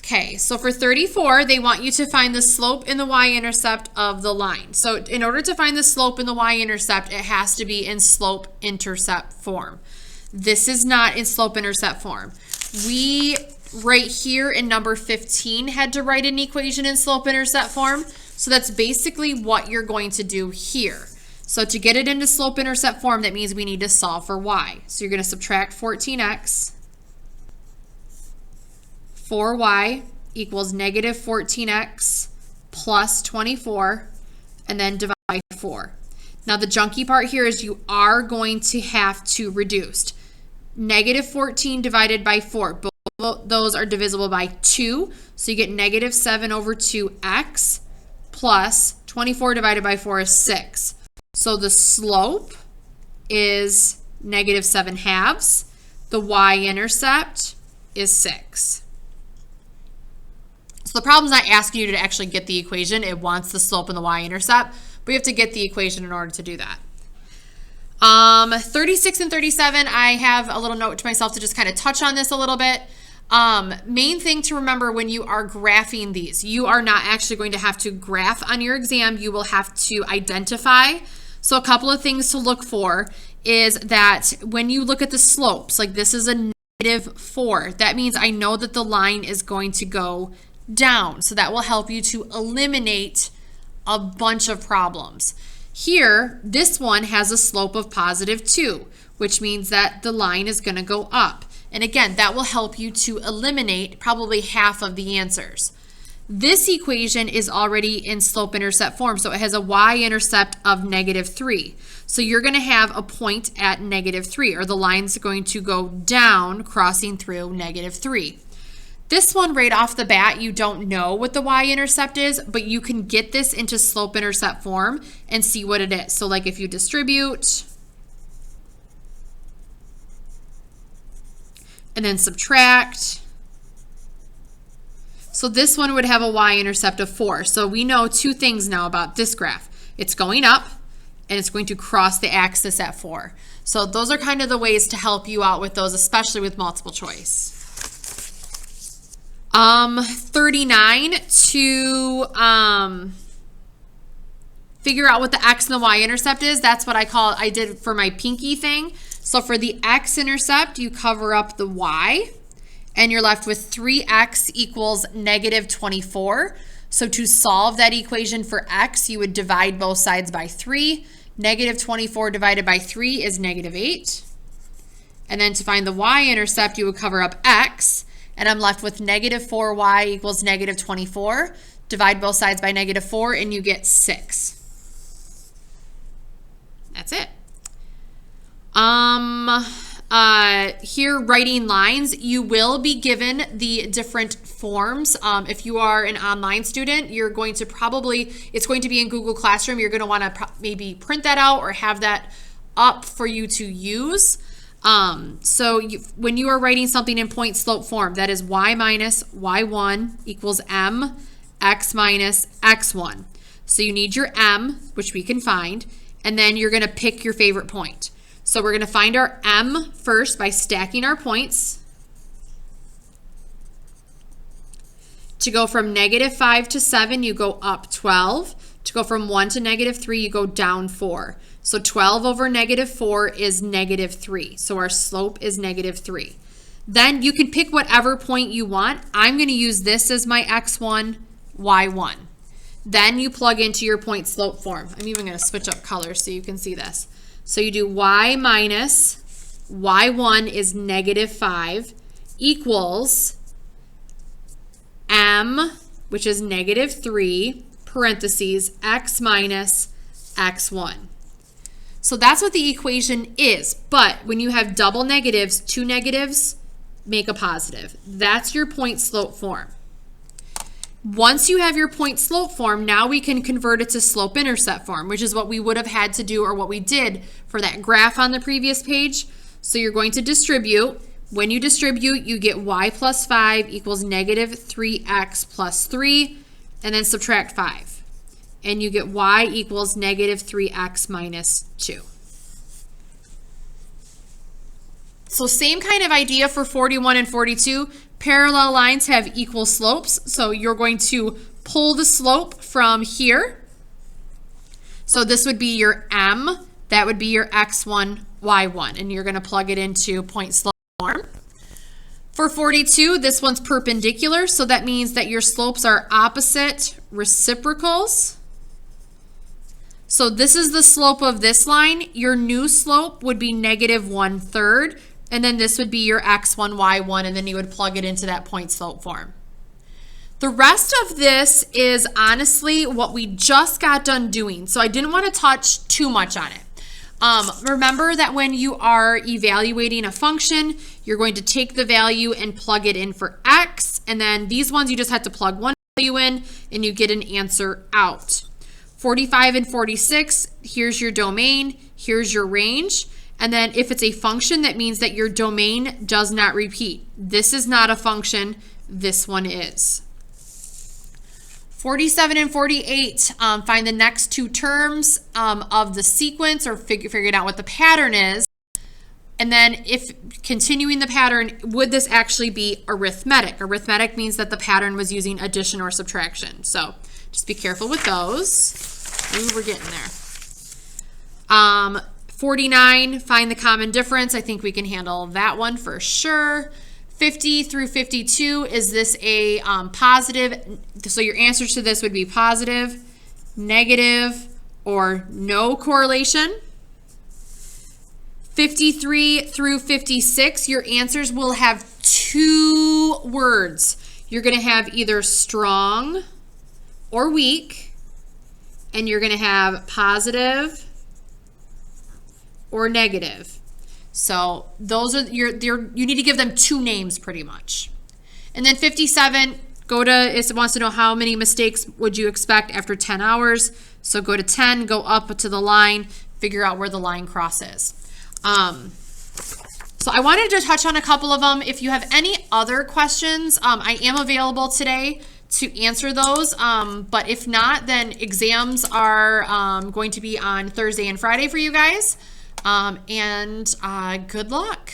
Okay, so for 34, they want you to find the slope and the y-intercept of the line. So in order to find the slope and the y-intercept, it has to be in slope-intercept form. This is not in slope-intercept form. We, right here in number 15, had to write an equation in slope-intercept form. So that's basically what you're going to do here. So to get it into slope-intercept form, that means we need to solve for y. So you're going to subtract 14x. 4y equals negative 14x plus 24, and then divide by 4. Now the junky part here is you are going to have to reduce. Negative 14 divided by 4, both those are divisible by 2, so you get negative 7 over 2x plus 24 divided by 4 is 6. So the slope is negative 7 halves. The y-intercept is 6. So the problem's not asking you to actually get the equation. It wants the slope and the y-intercept, but you have to get the equation in order to do that. 36 and 37, I have a little note to myself to just kind of touch on this a little bit. Main thing to remember when you are graphing these, you are not actually going to have to graph on your exam. You will have to identify. So a couple of things to look for is that when you look at the slopes, like this is a negative 4, that means I know that the line is going to go down. So that will help you to eliminate a bunch of problems. Here, this one has a slope of positive 2, which means that the line is going to go up. And again, that will help you to eliminate probably half of the answers. This equation is already in slope-intercept form, so it has a y-intercept of negative 3. So you're going to have a point at negative 3, or the line's going to go down, crossing through negative 3. This one right off the bat, you don't know what the y-intercept is, but you can get this into slope-intercept form and see what it is. So like if you distribute and then subtract, so this one would have a y-intercept of 4. So we know two things now about this graph. It's going up and it's going to cross the axis at 4. So those are kind of the ways to help you out with those, especially with multiple choice. 39 to figure out what the x and the y-intercept is. That's what I did for my pinky thing. So for the x-intercept, you cover up the y, and you're left with 3x equals negative 24. So to solve that equation for x, you would divide both sides by 3. Negative 24 divided by 3 is negative 8. And then to find the y-intercept, you would cover up x, and I'm left with negative 4y equals negative 24. Divide both sides by negative 4, and you get 6. That's it. Here, writing lines, you will be given the different forms. If you are an online student, you're going to it's going to be in Google Classroom. You're going to want to maybe print that out or have that up for you to use. When you are writing something in point slope form, that is y minus y1 equals m x minus x1. So you need your m, which we can find, and then you're going to pick your favorite point. So we're going to find our m first by stacking our points. To go from negative 5 to 7, you go up 12. To go from 1 to negative 3, you go down 4. So 12 over negative 4 is negative 3. So our slope is negative 3. Then you can pick whatever point you want. I'm going to use this as my x1, y1. Then you plug into your point slope form. I'm even going to switch up colors so you can see this. So you do y minus y1 is negative 5 equals m, which is negative 3, parentheses, x minus x1. So that's what the equation is. But when you have double negatives, two negatives make a positive. That's your point slope form. Once you have your point slope form, now we can convert it to slope intercept form, which is what we would have had to do, or what we did for that graph on the previous page. So you're going to distribute. When you distribute, you get y plus 5 equals negative 3x plus 3, and then subtract 5. And you get y equals negative 3x minus 2. So same kind of idea for 41 and 42. Parallel lines have equal slopes. So you're going to pull the slope from here. So this would be your M. That would be your x1, y1. And you're going to plug it into point slope form. For 42, this one's perpendicular. So that means that your slopes are opposite reciprocals. So this is the slope of this line. Your new slope would be -1/3. And then this would be your x1, y1, and then you would plug it into that point slope form. The rest of this is honestly what we just got done doing. So I didn't want to touch too much on it. Remember that when you are evaluating a function, you're going to take the value and plug it in for x. And then these ones, you just have to plug one value in and you get an answer out. 45 and 46, here's your domain, here's your range. And then if it's a function, that means that your domain does not repeat. This is not a function, this one is. 47 and 48, find the next two terms of the sequence or figuring out what the pattern is. And then if continuing the pattern, would this actually be arithmetic? Arithmetic means that the pattern was using addition or subtraction. So just be careful with those. Ooh, we're getting there. 49, find the common difference. I think we can handle that one for sure. 50 through 52, is this a positive? So your answers to this would be positive, negative, or no correlation. 53 through 56, your answers will have two words. You're going to have either strong or weak, and you're going to have positive or negative. So those are you need to give them two names pretty much. And then 57, it wants to know how many mistakes would you expect after 10 hours. So go to 10, go up to the line, figure out where the line crosses. So I wanted to touch on a couple of them. If you have any other questions, I am available today to answer those. But if not, then exams are going to be on Thursday and Friday for you guys. And good luck.